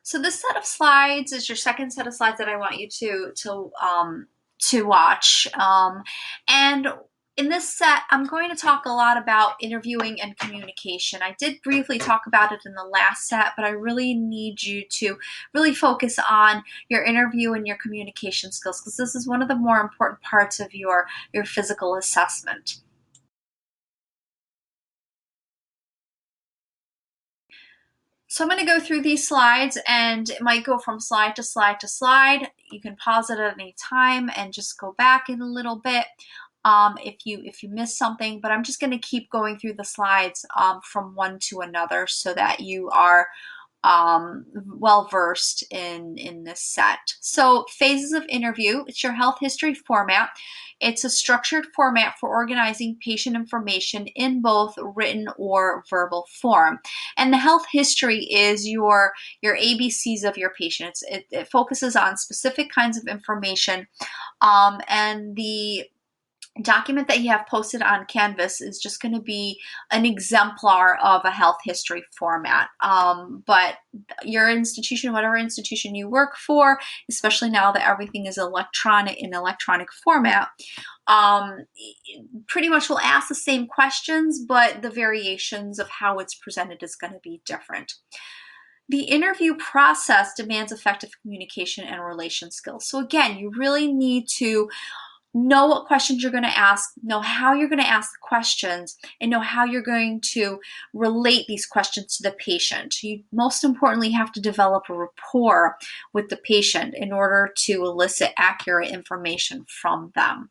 So this set of slides is your second set of slides that I want you to watch. And in this set, I'm going to talk a lot about interviewing and communication. I did briefly talk about it in the last set, but I really need you to really focus on your interview and your communication skills, because this is one of the more important parts of your physical assessment. So I'm going to go through these slides, and it might go from slide to slide to slide. You can pause it at any time and just go back in a little bit if you miss something. But I'm just going to keep going through the slides from one to another so that you are well versed in this set. So phases of interview, it's your health history format. It's a structured format for organizing patient information in both written or verbal form. And the health history is your ABCs of your patient. It focuses on specific kinds of information, and the document that you have posted on Canvas is just going to be an exemplar of a health history format. But your institution, whatever institution you work for, especially now that everything is electronic in electronic format, pretty much will ask the same questions, but the variations of how it's presented is going to be different. The interview process demands effective communication and relation skills. So again, you really need to know what questions you're going to ask, know how you're going to ask the questions, and know how you're going to relate these questions to the patient. You most importantly have to develop a rapport with the patient in order to elicit accurate information from them.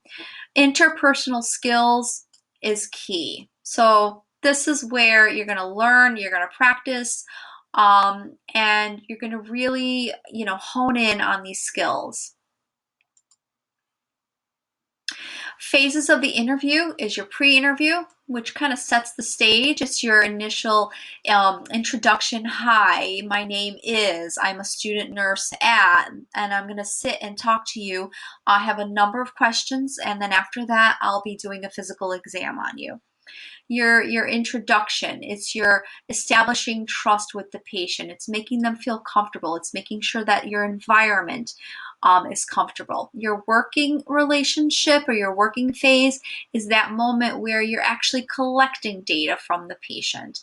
Interpersonal skills is key. So this is where you're going to learn, you're going to practice, and you're going to really, hone in on these skills. Phases of the interview is your pre-interview, which kind of sets the stage. It's your initial introduction. Hi, my name is, I'm a student nurse at, and I'm going to sit and talk to you. I have a number of questions, and then after that, I'll be doing a physical exam on you. Your introduction, it's your establishing trust with the patient. It's making them feel comfortable. It's making sure that your environment is comfortable. Your working relationship or your working phase is that moment where you're actually collecting data from the patient.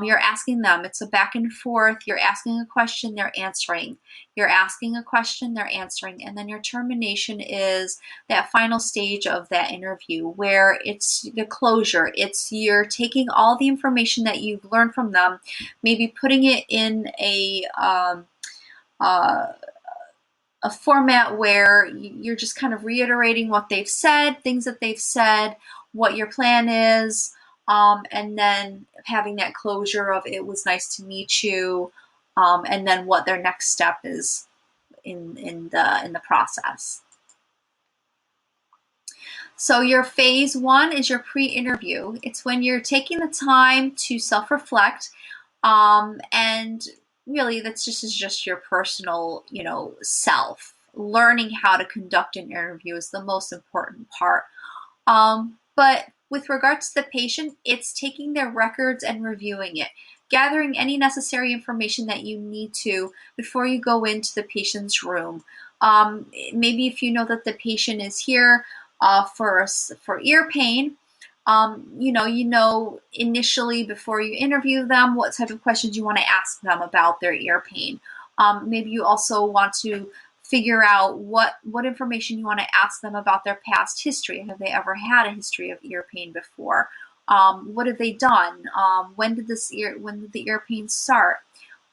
You're asking them, it's a back and forth. You're asking a question, they're answering. You're asking a question, they're answering. And then your termination is that final stage of that interview where it's the closure. It's you're taking all the information that you've learned from them, maybe putting it in a format where you're just kind of reiterating what they've said, things that they've said, what your plan is, and then having that closure of it was nice to meet you, and then what their next step is in the process. So your phase one is your pre-interview. It's when you're taking the time to self-reflect, and really that's just your personal, self. Learning how to conduct an interview is the most important part. But with regards to the patient, it's taking their records and reviewing it, gathering any necessary information that you need to before you go into the patient's room. Maybe if you know that the patient is here for ear pain, initially before you interview them what type of questions you want to ask them about their ear pain. Maybe you also want to figure out what information you want to ask them about their past history. Have they ever had a history of ear pain before? What have they done? When did the ear pain start?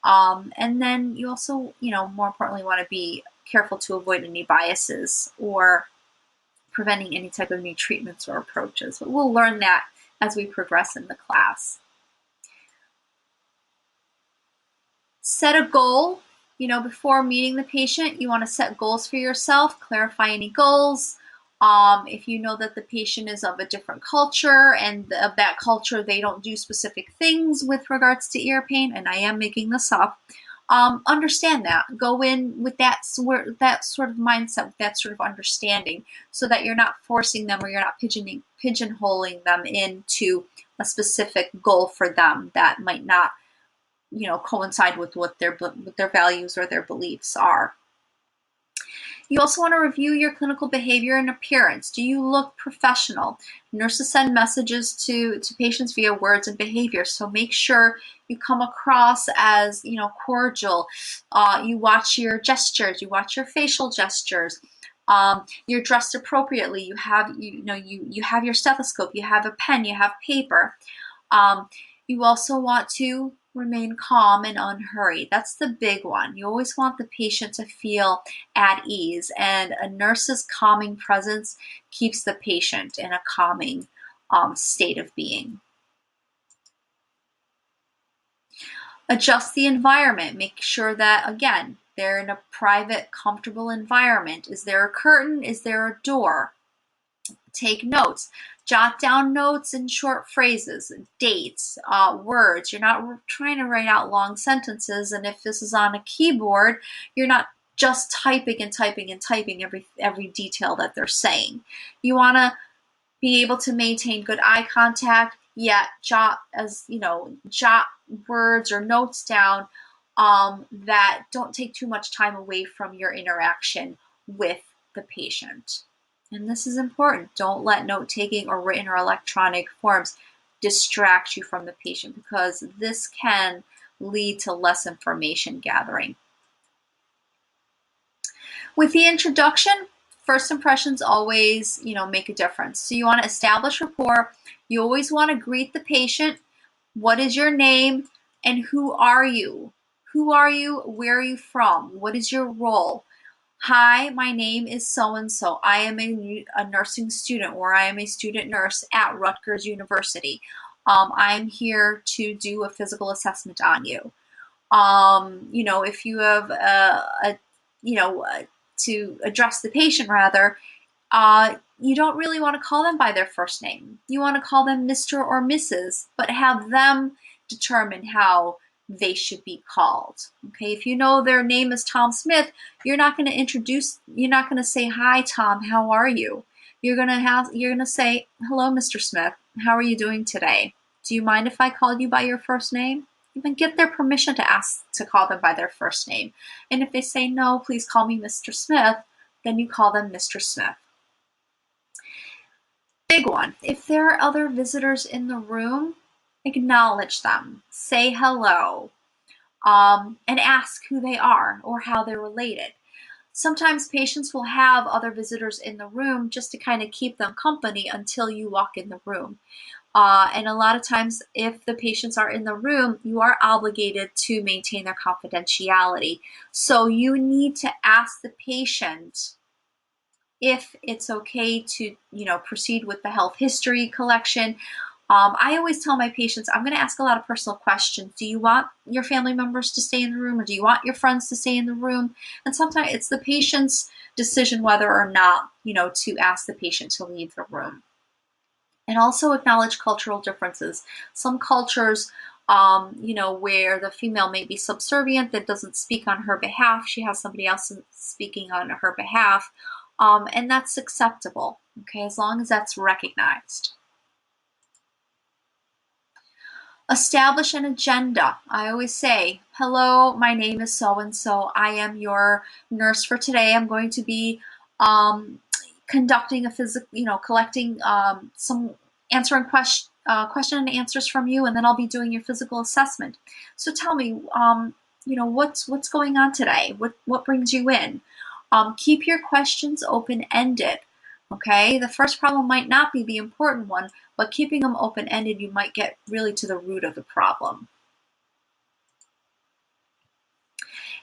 And then you also, more importantly, want to be careful to avoid any biases or preventing any type of new treatments or approaches. But we'll learn that as we progress in the class. Set a goal. Before meeting the patient, you want to set goals for yourself, clarify any goals. If you know that the patient is of a different culture and of that culture, they don't do specific things with regards to ear pain, and I am making this up, understand that. Go in with that sort of mindset, with that sort of understanding, so that you're not forcing them or you're not pigeonholing them into a specific goal for them that might not coincide with what their values or their beliefs are. You also want to review your clinical behavior and appearance. Do you look professional? Nurses send messages to patients via words and behavior, so make sure you come across as cordial. You watch your gestures, you watch your facial gestures. You're dressed appropriately. You have you have your stethoscope, you have a pen, you have paper. You also want to remain calm and unhurried. That's the big one. You always want the patient to feel at ease, and a nurse's calming presence keeps the patient in a calming state of being. Adjust the environment. Make sure that, again, they're in a private, comfortable environment. Is there a curtain? Is there a door? Take notes. Jot down notes in short phrases, dates, words. You're not trying to write out long sentences, and if this is on a keyboard, you're not just typing and typing and typing every detail that they're saying. You want to be able to maintain good eye contact, yet jot words or notes down that don't take too much time away from your interaction with the patient. And this is important. Don't let note-taking or written or electronic forms distract you from the patient, because this can lead to less information gathering. With the introduction, first impressions always, make a difference. So you want to establish rapport. You always want to greet the patient. What is your name and who are you? Who are you? Where are you from? What is your role? Hi, my name is so-and-so. I am a nursing student, or I am a student nurse at Rutgers University. I'm here to do a physical assessment on you. If you have to address the patient rather, you don't really want to call them by their first name. You want to call them Mr. or Mrs., but have them determine how they should be called. Okay, if you know their name is Tom Smith, you're not going to say, "Hi, Tom, how are you?" You're going to say, "Hello, Mr. Smith, how are you doing today? Do you mind if I called you by your first name?" Even get their permission to ask to call them by their first name. And if they say, "No, please call me Mr. Smith," then you call them Mr. Smith. Big one. If there are other visitors in the room, acknowledge them. Say hello. And ask who they are or how they're related. Sometimes patients will have other visitors in the room just to kind of keep them company until you walk in the room. And a lot of times, if the patients are in the room, you are obligated to maintain their confidentiality. So you need to ask the patient if it's okay to, proceed with the health history collection. I always tell my patients, I'm going to ask a lot of personal questions. Do you want your family members to stay in the room, or do you want your friends to stay in the room? And sometimes it's the patient's decision whether or not, to ask the patient to leave the room. And also acknowledge cultural differences. Some cultures, where the female may be subservient, that doesn't speak on her behalf. She has somebody else speaking on her behalf. And that's acceptable, okay, as long as that's recognized. Establish an agenda. I always say, "Hello, my name is so-and-so. I am your nurse for today. I'm going to be conducting a collecting answering question and answers from you, and then I'll be doing your physical assessment. So tell me, what's going on today? What brings you in?" Keep your questions open-ended. Okay, the first problem might not be the important one, but keeping them open-ended, you might get really to the root of the problem.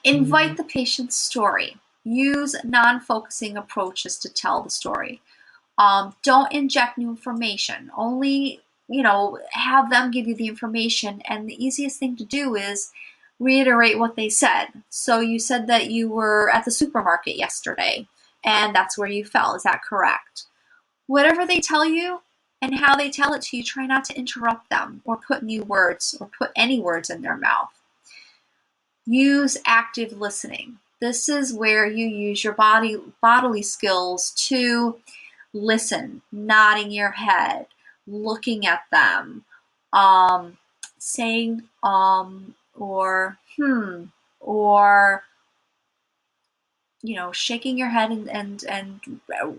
Invite the patient's story. Use non-focusing approaches to tell the story. Don't inject new information. Only, have them give you the information, and the easiest thing to do is reiterate what they said. So you said that you were at the supermarket yesterday, and that's where you fell. Is that correct? Whatever they tell you and how they tell it to you, try not to interrupt them or put new words or put any words in their mouth. Use active listening. This is where you use your bodily skills to listen, nodding your head, looking at them, saying or or shaking your head and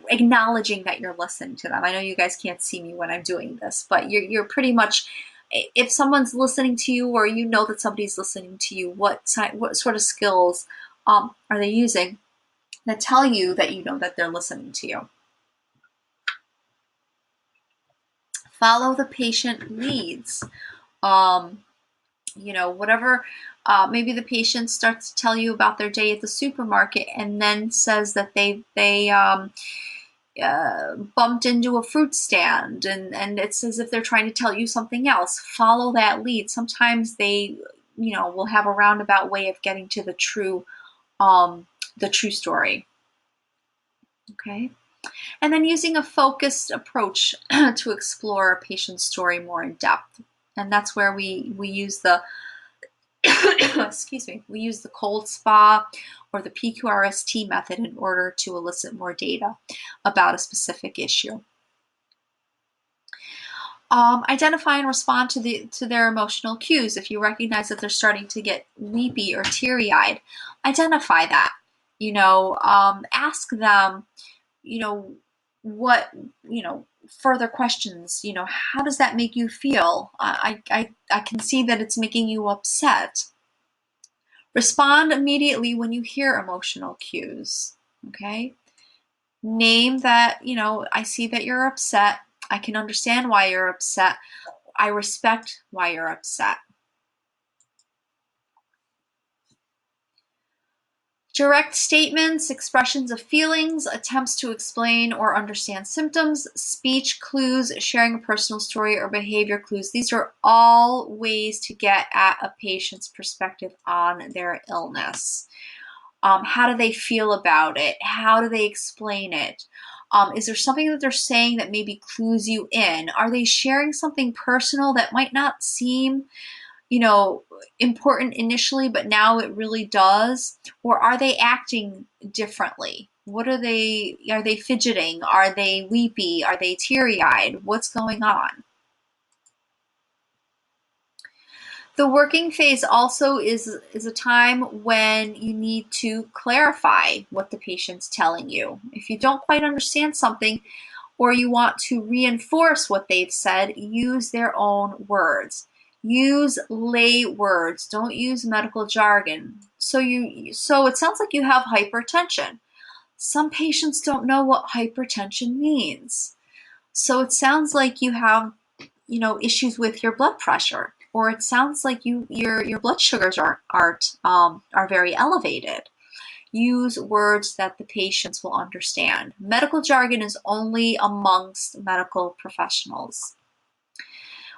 acknowledging that you're listening to them. I know you guys can't see me when I'm doing this, but you're pretty much, if someone's listening to you or you know that somebody's listening to you, what sort of skills are they using that tell you that you know that they're listening to you? Follow the patient leads. Whatever, maybe the patient starts to tell you about their day at the supermarket and then says that they bumped into a fruit stand, and it's as if they're trying to tell you something else. Follow that lead. Sometimes they, will have a roundabout way of getting to the true story. Okay. And then using a focused approach to explore a patient's story more in depth. And that's where we use the excuse me, we use the cold spa or the PQRST method in order to elicit more data about a specific issue. Identify and respond to their emotional cues. If you recognize that they're starting to get weepy or teary-eyed, identify that. Ask them, what, further questions. How does that make you feel? I can see that it's making you upset. Respond immediately when you hear emotional cues. Okay? Name that, I see that you're upset. I can understand why you're upset. I respect why you're upset. Direct statements, expressions of feelings, attempts to explain or understand symptoms, speech clues, sharing a personal story or behavior clues. These are all ways to get at a patient's perspective on their illness. How do they feel about it? How do they explain it? Is there something that they're saying that maybe clues you in? Are they sharing something personal that might not seem important initially, but now it really does? Or are they acting differently? Are they fidgeting? Are they weepy? Are they teary-eyed? What's going on? The working phase also is a time when you need to clarify what the patient's telling you. If you don't quite understand something, or you want to reinforce what they've said, use their own words. Use lay words. Don't use medical jargon. So it sounds like you have hypertension. Some patients don't know what hypertension means. So it sounds like you have, issues with your blood pressure, or it sounds like your blood sugars are very elevated. Use words that the patients will understand. Medical jargon is only amongst medical professionals.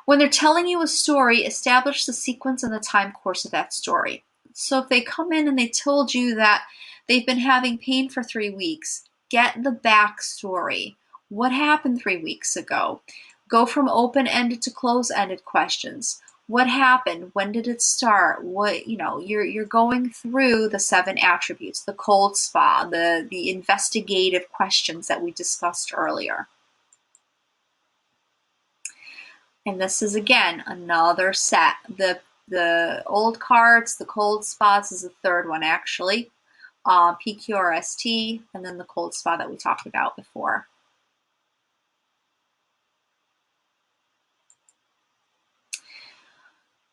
When they're telling you a story, establish the sequence and the time course of that story. So if they come in and they told you that they've been having pain for 3 weeks, get the backstory. What happened 3 weeks ago? Go from open-ended to close-ended questions. What happened? When did it start? You're going through the 7 attributes, the cold spa, the investigative questions that we discussed earlier. And this is, again, another set. The old cards, the cold spas is the third one, actually. PQRST, and then the cold spa that we talked about before.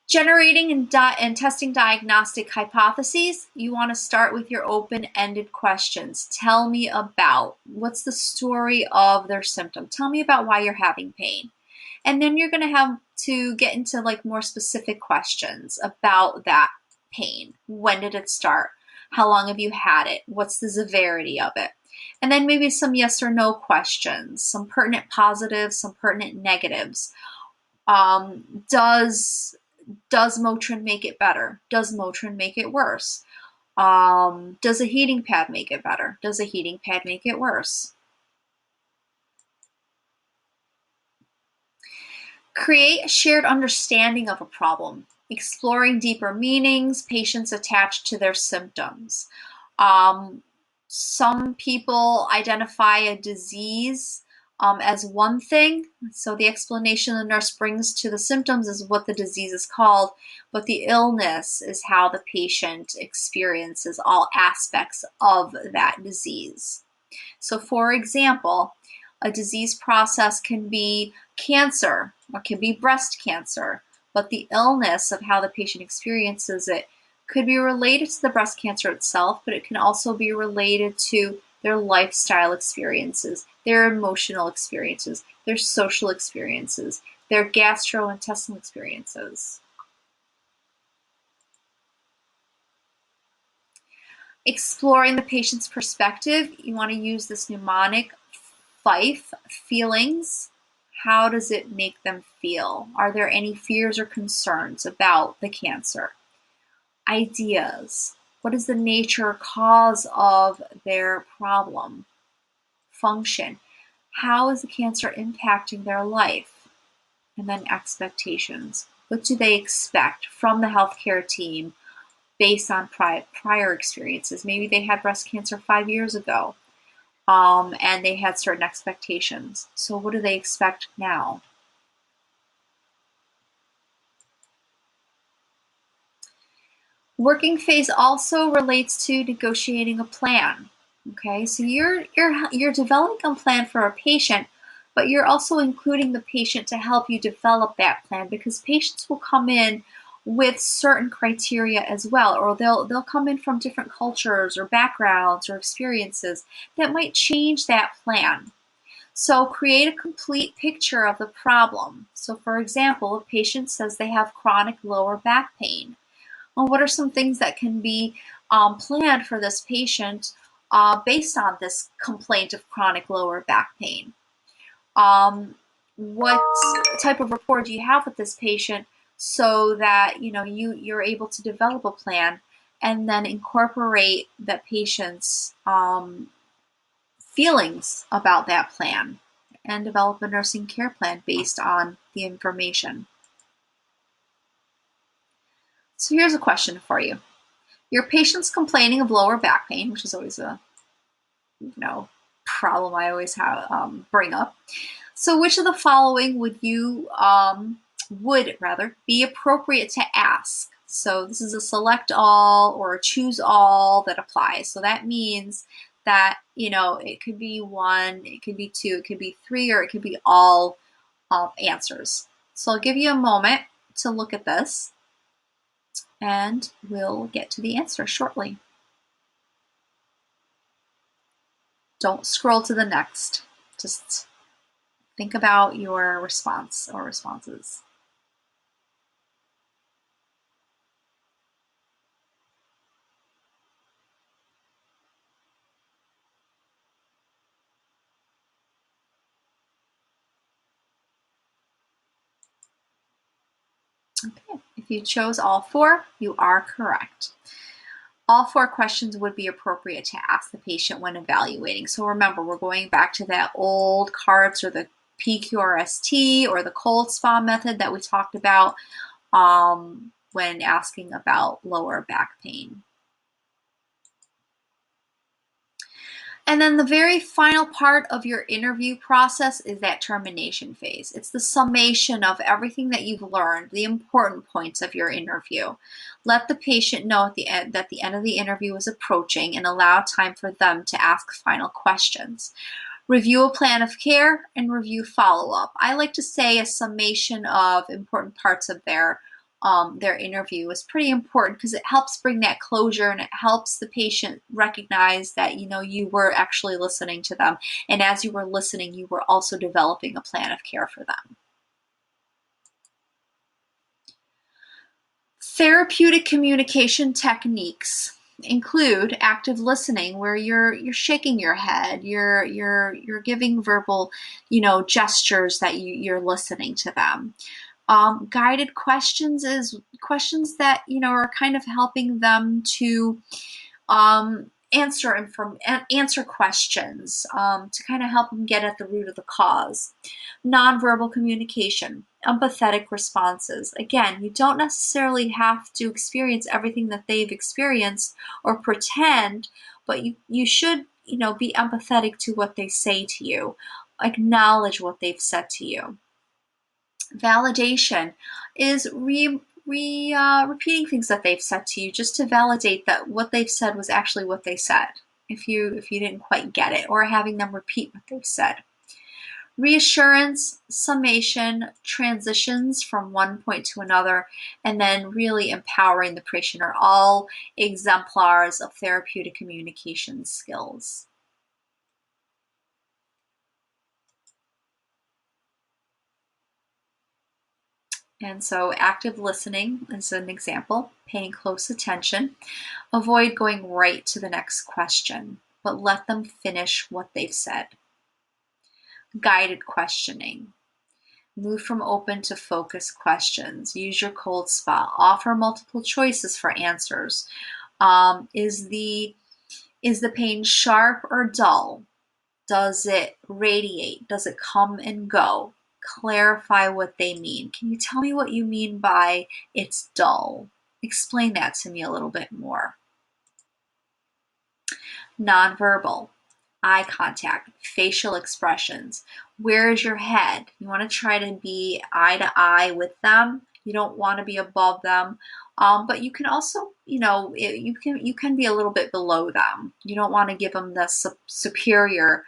Generating and testing diagnostic hypotheses, you want to start with your open-ended questions. Tell me about, what's the story of their symptom? Tell me about why you're having pain. And then you're going to have to get into more specific questions about that pain. When did it start? How long have you had it? What's the severity of it? And then maybe some yes or no questions, some pertinent positives, some pertinent negatives. Does Motrin make it better? Does Motrin make it worse? Does a heating pad make it better? Does a heating pad make it worse? Create a shared understanding of a problem, exploring deeper meanings patients attach to their symptoms. Some people identify a disease as one thing. So the explanation the nurse brings to the symptoms is what the disease is called, but the illness is how the patient experiences all aspects of that disease. So for example, a disease process can be cancer or can be breast cancer, but the illness of how the patient experiences it could be related to the breast cancer itself, but it can also be related to their lifestyle experiences, their emotional experiences, their social experiences, their gastrointestinal experiences. Exploring the patient's perspective, you want to use this mnemonic FIFE, feelings. How does it make them feel? Are there any fears or concerns about the cancer? Ideas. What is the nature or cause of their problem? Function. How is the cancer impacting their life? And then expectations. What do they expect from the healthcare team based on prior experiences? Maybe they had breast cancer 5 years ago, and they had certain expectations. So what do they expect now? Working phase also relates to negotiating a plan. Okay, so you're developing a plan for a patient, but you're also including the patient to help you develop that plan, because patients will come in with certain criteria as well, or they'll come in from different cultures or backgrounds or experiences that might change that plan. So create a complete picture of the problem. So for example, a patient says they have chronic lower back pain. Well, what are some things that can be planned for this patient based on this complaint of chronic lower back pain? What type of rapport do you have with this patient so that you're able to develop a plan and then incorporate that patient's feelings about that plan and develop a nursing care plan based on the information. So here's a question for you. Your patient's complaining of lower back pain, which is always a problem I always have bring up. So which of the following would be appropriate to ask? So this is a select all or a choose all that applies. So that means that it could be one, it could be two, it could be three, or it could be all answers. So I'll give you a moment to look at this, and we'll get to the answer shortly. Don't scroll to the next. Just think about your response or responses. Okay, if you chose all four, you are correct. All four questions would be appropriate to ask the patient when evaluating. So remember, we're going back to that old CARTS or the PQRST or the cold spa method that we talked about when asking about lower back pain. And then the very final part of your interview process is that termination phase. It's the summation of everything that you've learned, the important points of your interview. Let the patient know at the end that the end of the interview is approaching and allow time for them to ask final questions. Review a plan of care and review follow-up. I like to say a summation of important parts of their interview is pretty important because it helps bring that closure and it helps the patient recognize that you were actually listening to them, and as you were listening, you were also developing a plan of care for them. Therapeutic communication techniques include active listening, where you're shaking your head, you're giving verbal gestures that you're listening to them. Guided questions is questions that are kind of helping them to answer questions to kind of help them get at the root of the cause. Nonverbal communication, empathetic responses. Again, you don't necessarily have to experience everything that they've experienced or pretend, but you should be empathetic to what they say to you. Acknowledge what they've said to you. Validation is repeating things that they've said to you just to validate that what they've said was actually what they said, if you didn't quite get it, or having them repeat what they've said. Reassurance, summation, transitions from one point to another, and then really empowering the patient are all exemplars of therapeutic communication skills. And so active listening is an example, paying close attention. Avoid going right to the next question, but let them finish what they've said. Guided questioning. Move from open to focused questions. Use your cold spot. Offer multiple choices for answers. Is the pain sharp or dull? Does it radiate? Does it come and go? Clarify what they mean. Can you tell me what you mean by it's dull? Explain that to me a little bit more. Nonverbal. Eye contact, facial expressions. Where is your head? You want to try to be eye to eye with them. You don't want to be above them, but you can also, you can be a little bit below them. You don't want to give them the superior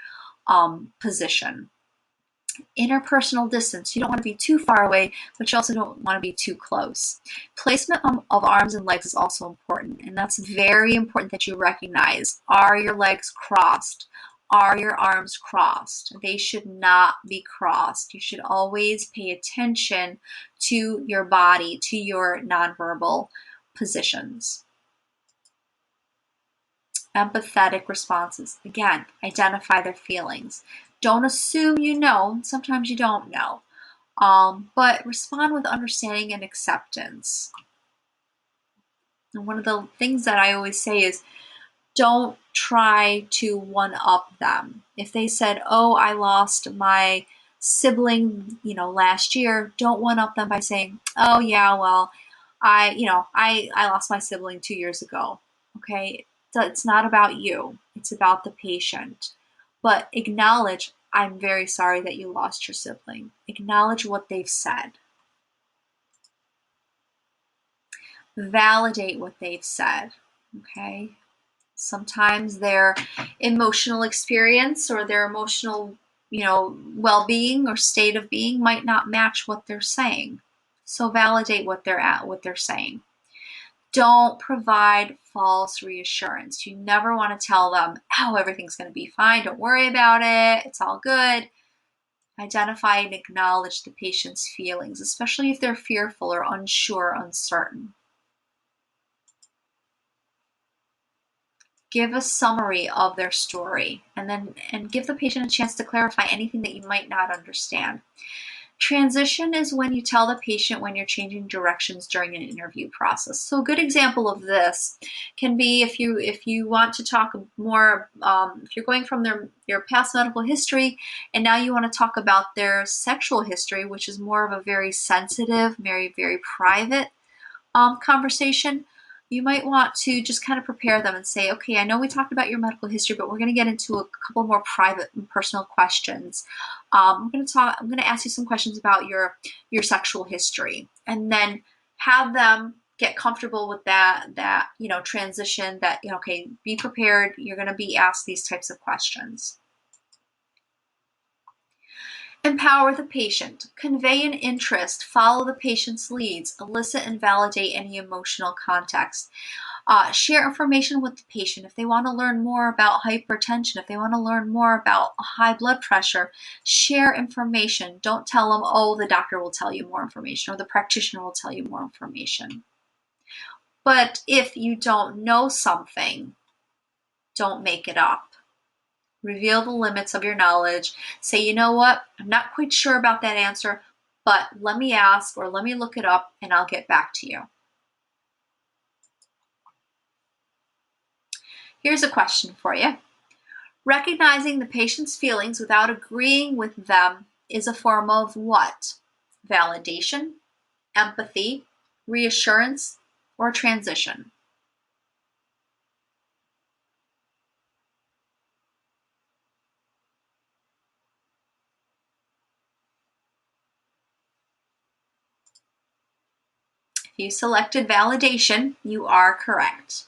position. Interpersonal distance. You don't want to be too far away, but you also don't want to be too close. Placement of arms and legs is also important, and that's very important that you recognize. Are your legs crossed? Are your arms crossed? They should not be crossed. You should always pay attention to your body, to your nonverbal positions. Empathetic responses. Again, identify their feelings. Don't assume you know. Sometimes you don't know. But respond with understanding and acceptance. And one of the things that I always say is don't try to one-up them. If they said, oh, I lost my sibling, last year, don't one-up them by saying, oh, yeah, well, I lost my sibling 2 years ago. Okay? So it's not about you. It's about the patient. But acknowledge, I'm very sorry that you lost your sibling. Acknowledge what they've said. Validate what they've said. Okay? Sometimes their emotional experience or their emotional, well-being or state of being might not match what they're saying. So validate what they're saying. Don't provide false reassurance. You never want to tell them, oh, everything's going to be fine. Don't worry about it. It's all good. Identify and acknowledge the patient's feelings, especially if they're fearful or unsure, uncertain. Give a summary of their story and give the patient a chance to clarify anything that you might not understand. Transition is when you tell the patient when you're changing directions during an interview process. So a good example of this can be if you want to talk more, if you're going from your past medical history and now you want to talk about their sexual history, which is more of a very sensitive, very, very private conversation. You might want to just kind of prepare them and say, okay, I know we talked about your medical history, but we're going to get into a couple more private and personal questions. I'm going to ask you some questions about your sexual history, and then have them get comfortable with that transition. That okay, be prepared. You're going to be asked these types of questions. Empower the patient. Convey an interest. Follow the patient's leads. Elicit and validate any emotional context. Share information with the patient. If they want to learn more about hypertension, if they want to learn more about high blood pressure, share information. Don't tell them, oh, the doctor will tell you more information or the practitioner will tell you more information. But if you don't know something, don't make it up. Reveal the limits of your knowledge. Say, you know what? I'm not quite sure about that answer, but let me ask or let me look it up and I'll get back to you. Here's a question for you. Recognizing the patient's feelings without agreeing with them is a form of what? Validation, empathy, reassurance, or transition? You selected validation. You are correct.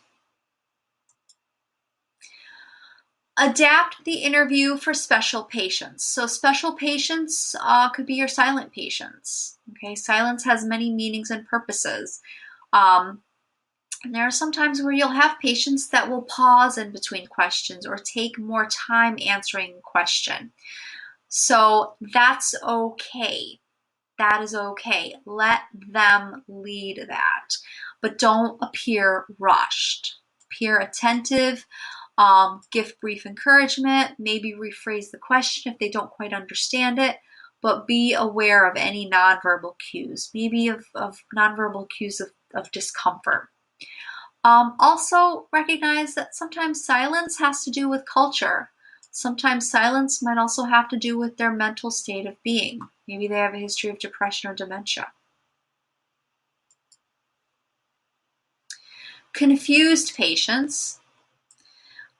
Adapt the interview for special patients. So special patients could be your silent patients. Okay, silence has many meanings and purposes. And there are some times where you'll have patients that will pause in between questions or take more time answering a question. So that's okay. That is okay. Let them lead that. But don't appear rushed. Appear attentive. Give brief encouragement. Maybe rephrase the question if they don't quite understand it. But be aware of any nonverbal cues. Maybe of nonverbal cues of discomfort. Also recognize that sometimes silence has to do with culture. Sometimes silence might also have to do with their mental state of being. Maybe they have a history of depression or dementia. Confused patients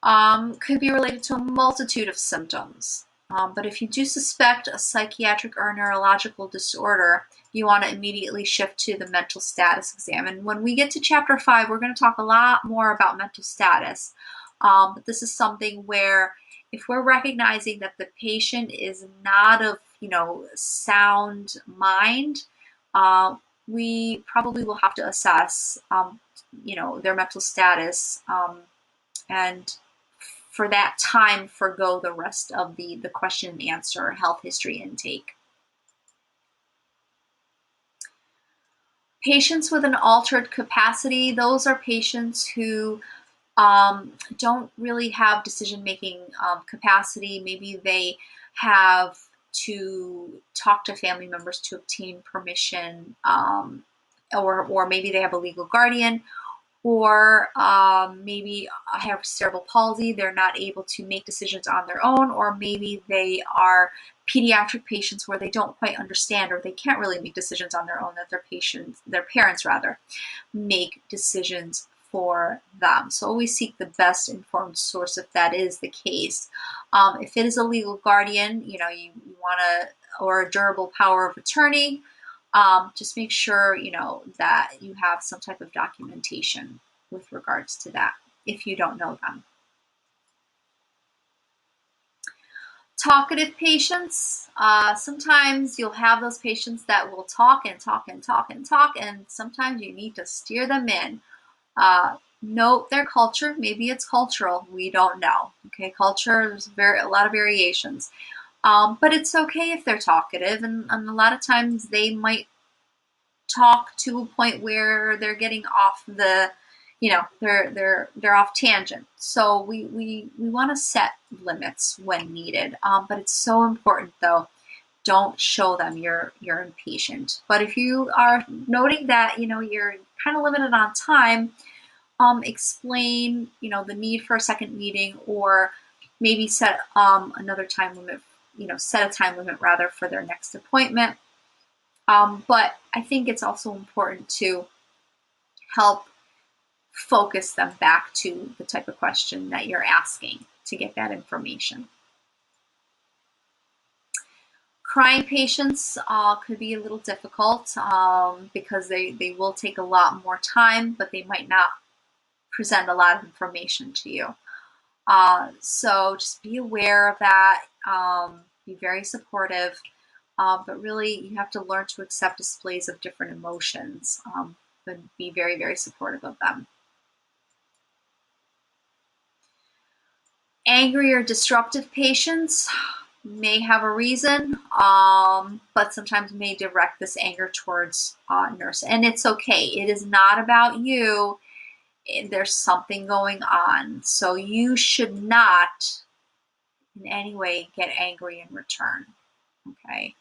could be related to a multitude of symptoms. But if you do suspect a psychiatric or neurological disorder, you want to immediately shift to the mental status exam. And when we get to chapter 5, we're going to talk a lot more about mental status. But this is something where if we're recognizing that the patient is not of, sound mind, we probably will have to assess, their mental status, and for that time, forgo the rest of the question and answer health history intake. Patients with an altered capacity, those are patients who don't really have decision-making capacity. Maybe they have to talk to family members to obtain permission, or maybe they have a legal guardian, or maybe have cerebral palsy. They're not able to make decisions on their own, or maybe they are pediatric patients where they don't quite understand, or they can't really make decisions on their own, that their parents make decisions for them. So always seek the best informed source if that is the case. If it is a legal guardian, you want to, or a durable power of attorney, just make sure, that you have some type of documentation with regards to that if you don't know them. Talkative patients, sometimes you'll have those patients that will talk and talk and talk and talk, and sometimes you need to steer them in. Note their culture. Maybe it's cultural. We don't know. Okay, culture, there's a lot of variations. But it's okay if they're talkative, and a lot of times they might talk to a point where they're getting off the, they're off tangent. So we want to set limits when needed. But it's so important though. Don't show them you're impatient. But if you are noting that you're kind of limited on time, explain the need for a second meeting, or maybe set another time limit. Set a time limit rather for their next appointment. But I think it's also important to help focus them back to the type of question that you're asking to get that information. Crying patients could be a little difficult because they will take a lot more time, but they might not present a lot of information to you. So just be aware of that. Be very supportive. But really, you have to learn to accept displays of different emotions, and be very, very supportive of them. Angry or disruptive patients may have a reason, but sometimes may direct this anger towards nurse. And it's okay. It is not about you. There's something going on. So you should not in any way get angry in return. Okay.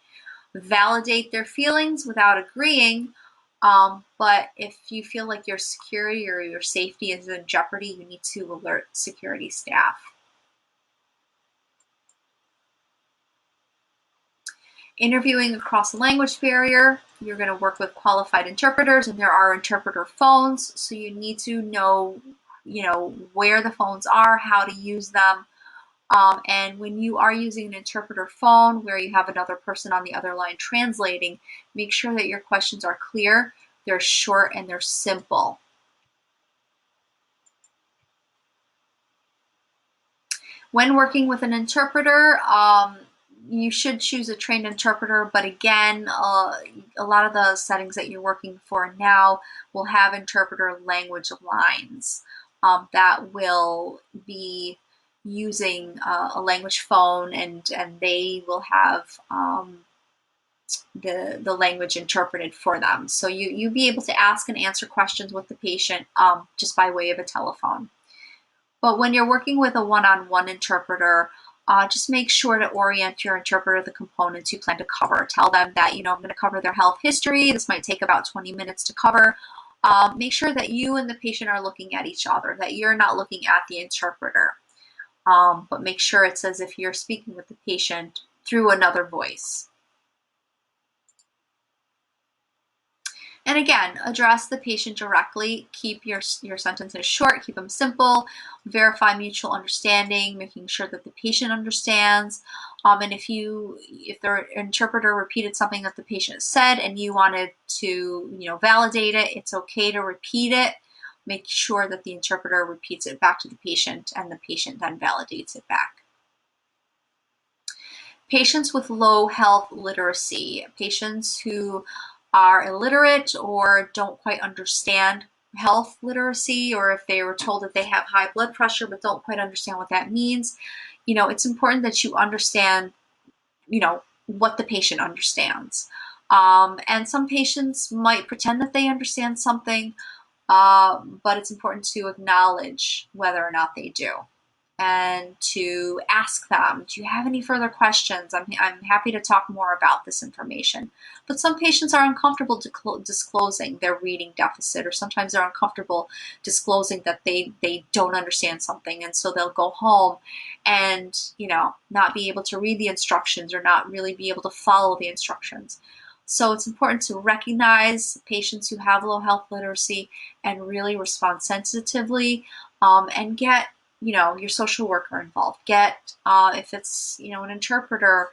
Validate their feelings without agreeing, but if you feel like your security or your safety is in jeopardy, you need to alert security staff. Interviewing across the language barrier, you're going to work with qualified interpreters, and there are interpreter phones, so you need to know, where the phones are, how to use them. And when you are using an interpreter phone where you have another person on the other line translating, make sure that your questions are clear. they're short, and they're simple. When working with an interpreter, you should choose a trained interpreter, but again, a lot of the settings that you're working for now will have interpreter language lines that will be using a language phone, and they will have the language interpreted for them. So you'll be able to ask and answer questions with the patient just by way of a telephone. But when you're working with a one-on-one interpreter, just make sure to orient your interpreter the components you plan to cover. Tell them that, I'm going to cover their health history. This might take about 20 minutes to cover. Make sure that you and the patient are looking at each other, that you're not looking at the interpreter. But make sure it's as if you're speaking with the patient through another voice. And again, address the patient directly. Keep your sentences short, keep them simple, verify mutual understanding, making sure that the patient understands. And if the interpreter repeated something that the patient said and you wanted to, validate it, it's okay to repeat it. Make sure that the interpreter repeats it back to the patient and the patient then validates it back. Patients with low health literacy, patients who are illiterate or don't quite understand health literacy, or if they were told that they have high blood pressure but don't quite understand what that means, it's important that you understand, what the patient understands. And some patients might pretend that they understand something, but it's important to acknowledge whether or not they do, and to ask them, do you have any further questions? I'm happy to talk more about this information. But some patients are uncomfortable disclosing their reading deficit, or sometimes they're uncomfortable disclosing that they don't understand something, and so they'll go home and not be able to read the instructions or not really be able to follow the instructions. So it's important to recognize patients who have low health literacy and really respond sensitively, and get your social worker involved. Get, if it's, an interpreter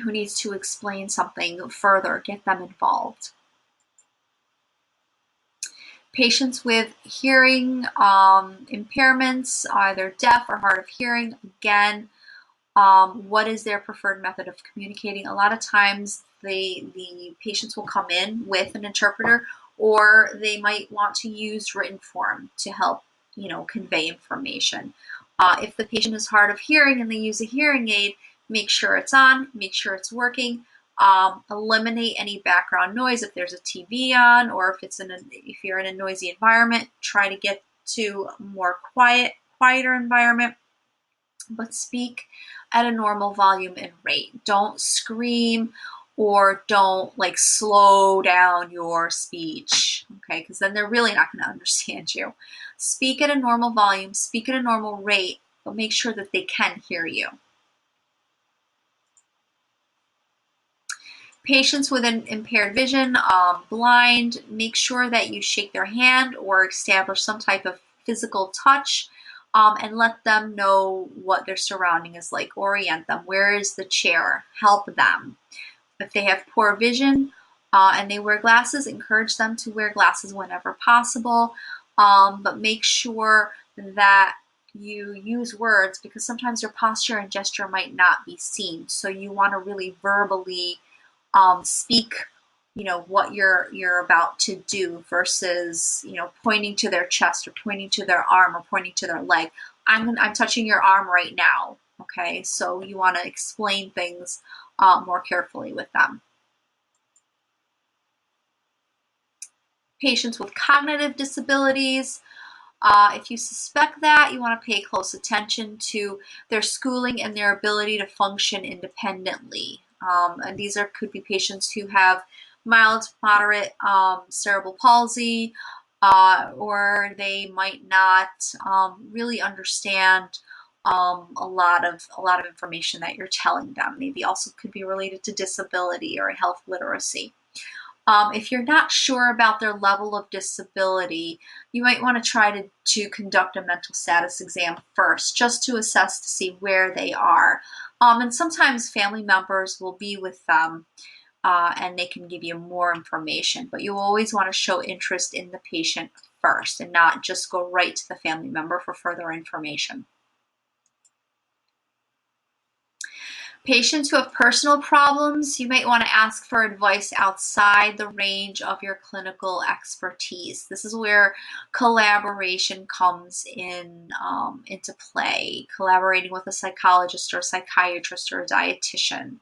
who needs to explain something further, get them involved. Patients with hearing impairments, either deaf or hard of hearing, again, what is their preferred method of communicating? A lot of times the patients will come in with an interpreter, or they might want to use written form to help convey information. If the patient is hard of hearing and they use a hearing aid, make sure it's on, make sure it's working. Eliminate any background noise if there's a TV on, or if you're in a noisy environment, try to get to a more quieter environment. But speak at a normal volume and rate. Don't scream, or don't slow down your speech, okay? Because then they're really not going to understand you. Speak at a normal volume, speak at a normal rate, but make sure that they can hear you. Patients with an impaired vision, blind, make sure that you shake their hand or establish some type of physical touch, and let them know what their surrounding is like. Orient them. Where is the chair? Help them. If they have poor vision and they wear glasses, encourage them to wear glasses whenever possible, but make sure that you use words, because sometimes your posture and gesture might not be seen. So you want to really verbally speak, what you're about to do, versus, pointing to their chest or pointing to their arm or pointing to their leg. I'm touching your arm right now. Okay, so you want to explain things more carefully with them. Patients with cognitive disabilities, if you suspect that, you want to pay close attention to their schooling and their ability to function independently. And these could be patients who have mild, moderate cerebral palsy, or they might not really understand a lot of information that you're telling them. Maybe also could be related to disability or health literacy. If you're not sure about their level of disability, you might want to try to conduct a mental status exam first, just to assess to see where they are. And sometimes family members will be with them and they can give you more information. But you always want to show interest in the patient first and not just go right to the family member for further information. Patients who have personal problems, you might want to ask for advice outside the range of your clinical expertise. This is where collaboration comes into play, collaborating with a psychologist or a psychiatrist or a dietitian.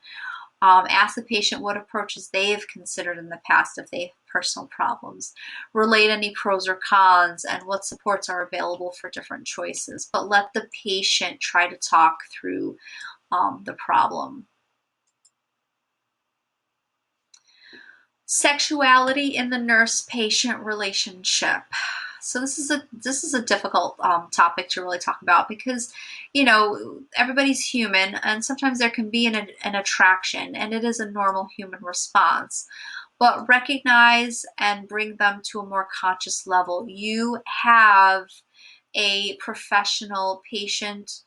Ask the patient what approaches they have considered in the past if they have personal problems. Relate any pros or cons and what supports are available for different choices, but let the patient try to talk through the problem. Sexuality in the nurse-patient relationship. So this is a difficult topic to really talk about because, you know, everybody's human and sometimes there can be an attraction, and it is a normal human response. But recognize and bring them to a more conscious level. You have a professional patient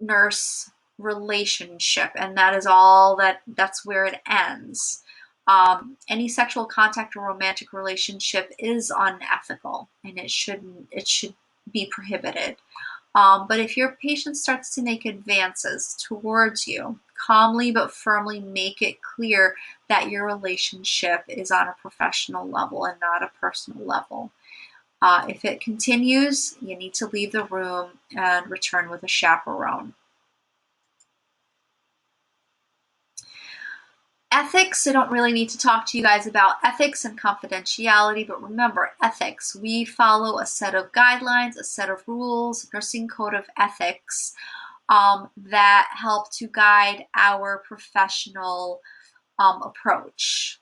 nurse relationship, and that is all that's where it ends. Any sexual contact or romantic relationship is unethical, and it should be prohibited. But if your patient starts to make advances towards you, calmly but firmly make it clear that your relationship is on a professional level and not a personal level. If it continues, you need to leave the room and return with a chaperone. Ethics, I don't really need to talk to you guys about ethics and confidentiality, but remember, ethics, we follow a set of guidelines, a set of rules, nursing code of ethics that help to guide our professional approach.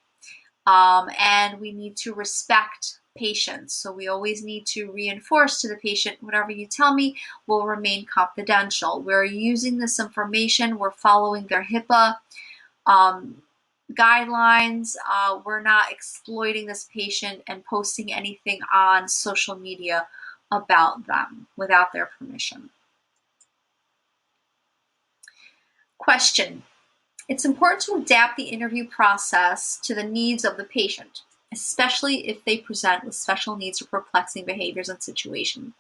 And we need to respect patients. So we always need to reinforce to the patient, whatever you tell me will remain confidential. We're using this information, we're following their HIPAA guidelines. We're not exploiting this patient and posting anything on social media about them without their permission. Question. It's important to adapt the interview process to the needs of the patient, especially if they present with special needs or perplexing behaviors and situations.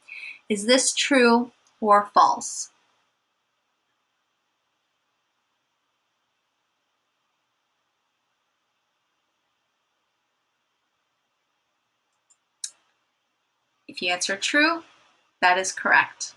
Is this true or false? If you answer true, that is correct.